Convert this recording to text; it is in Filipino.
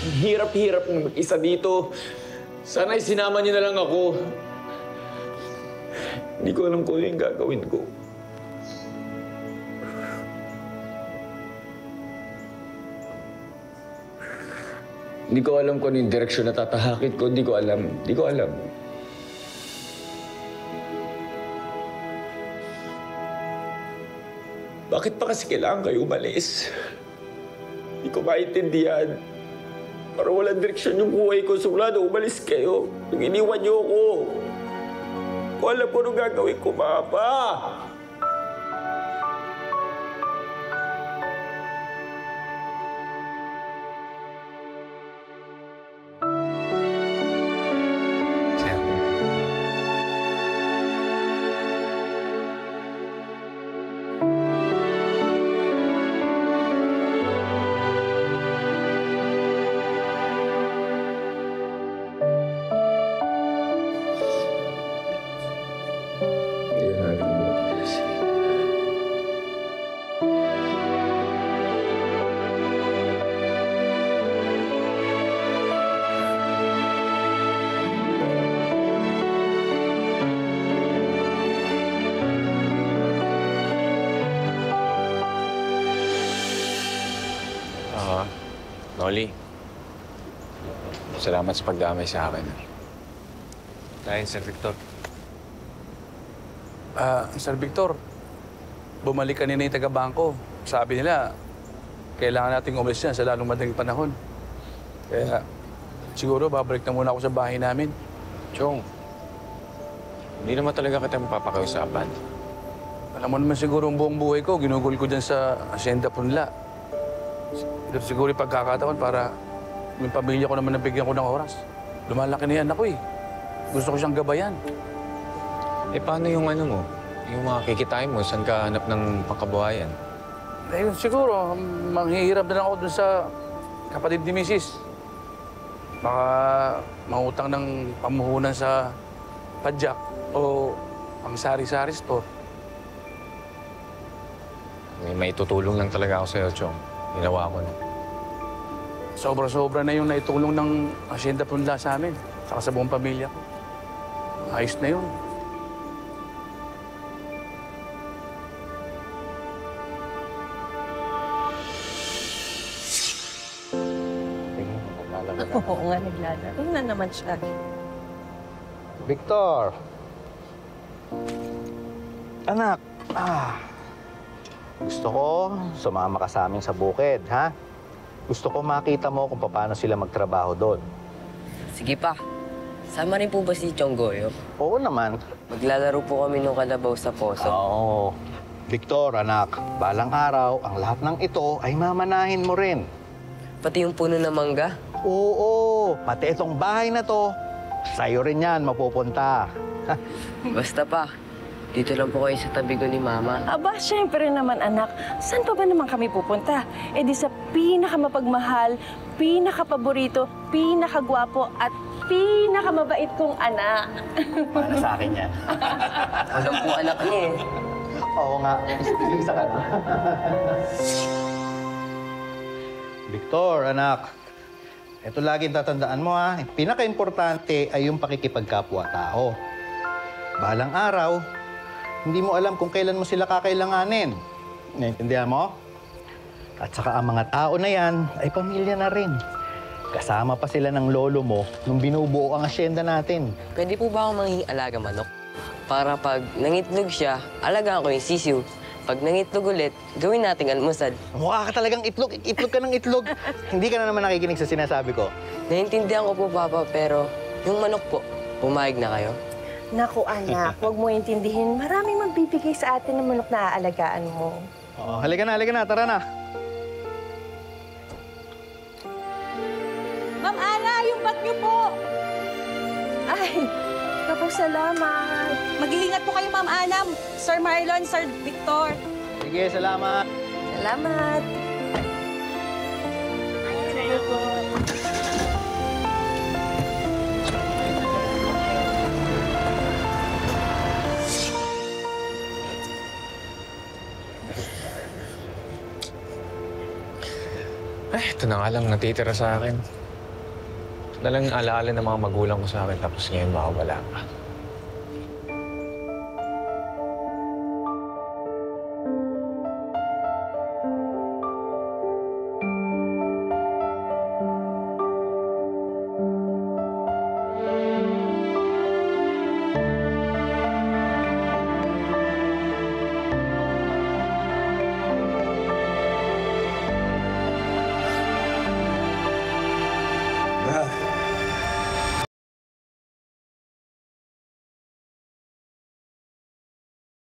hirap-hirap na mag-isa dito. Sana'y sinama niyo na lang ako. Hindi ko alam kung ano yung gagawin ko. Hindi ko alam kung ano yung direksyon na tatahakin ko. Hindi ko alam. Hindi ko alam. Bakit pa kasi kailangan kayo umalis? Hindi ko maintindihan. Parang walang direksyon yung buhay ko. Simula na umalis kayo. Nung iniwan niyo ako. Ko alam ko anong gagawin ko, Papa. Noli, salamat sa pagdamay sa akin. Dahil, Sir Victor. Sir Victor, bumalik kanina yung taga-bangko. Sabi nila, kailangan nating umalis yan sa lalong madaling panahon. Kaya siguro babalik na muna ako sa bahay namin. Chong, hindi naman talaga kita mapapakiusapan. Alam mo naman siguro ang buong buhay ko, ginugol ko dyan sa Hacienda Punla. Ito siguro yung pagkakataon para yung pamilya ko naman nabigyan ko ng oras. Lumalaki na yan ako eh. Gusto ko siyang gabayan. Eh, paano yung ano mo? Yung mga kikitain mo, saan ka hanap ng pangkabuhayan? Eh, siguro, manghihirap na lang ako dun sa kapatid ni Mrs. Baka mangutang ng pamuhunan sa padyak o ang sari-sari store. May tutulong lang talaga ako sa'yo, Chong. Ginawa ko na. Sobra-sobra na yung naitulong ng Hacienda Punla sa amin, saka sa buong pamilya ko. Ayos na yun. Oo nga, naglalaro na naman siya. Victor! Anak, gusto ko sumama ka sa amin sa bukid, ha? Gusto ko makita mo kung paano sila magtrabaho doon. Sige pa. Sama rin po ba si Chong Goyo? Oo naman. Maglalaro po kami nung kalabaw sa poso. Oo. Victor, anak, balang araw, ang lahat ng ito ay mamanahin mo rin. Pati yung puno ng mangga? Oo, pati itong bahay na to, sa'yo rin yan mapupunta. Basta pa. Dito lang po kayo sa tabi ko ni Mama. Aba, syempre naman anak, saan pa ba naman kami pupunta? Eh di sa pinakamapagmahal, pinakapaborito, pinakagwapo at pinakamabait kong anak. Para sa akin yan. Alam po anak niya eh. Oo nga, isa ka na. Victor, anak, ito laging tatandaan mo ha. Pinaka-importante ay yung pakikipagkapwa-tao. Balang araw, hindi mo alam kung kailan mo sila kakailanganin. Naintindihan mo? At saka ang mga tao na yan ay pamilya na rin. Kasama pa sila ng lolo mo nung binubuo ang asyenda natin. Pwede po ba ako manging alaga manok? Para pag nangitlog siya, alagaan ko yung sisiw. Pag nangitlog ulit, gawin nating almusal. Mukha ka talagang itlog. Itlog ka ng itlog. Hindi ka na naman nakikinig sa sinasabi ko. Naiintindihan ko po, Papa, pero yung manok po, pumayag na kayo? Naku anak, huwag mo intindihin. Maraming magbibigay sa atin ng manok na aalagaan mo. Oo, halika na, tara na. Ma'am Ana, yung bag niyo po! Ay, naku, salamat. Mag-iingat po kayo, Ma'am Ana, Sir Marlon, Sir Victor. Sige, salamat. Salamat. Sige po. Ito na nga lang natitira sa akin. na lang alaala ng mga magulang ko sa akin tapos ngayon makawala ka.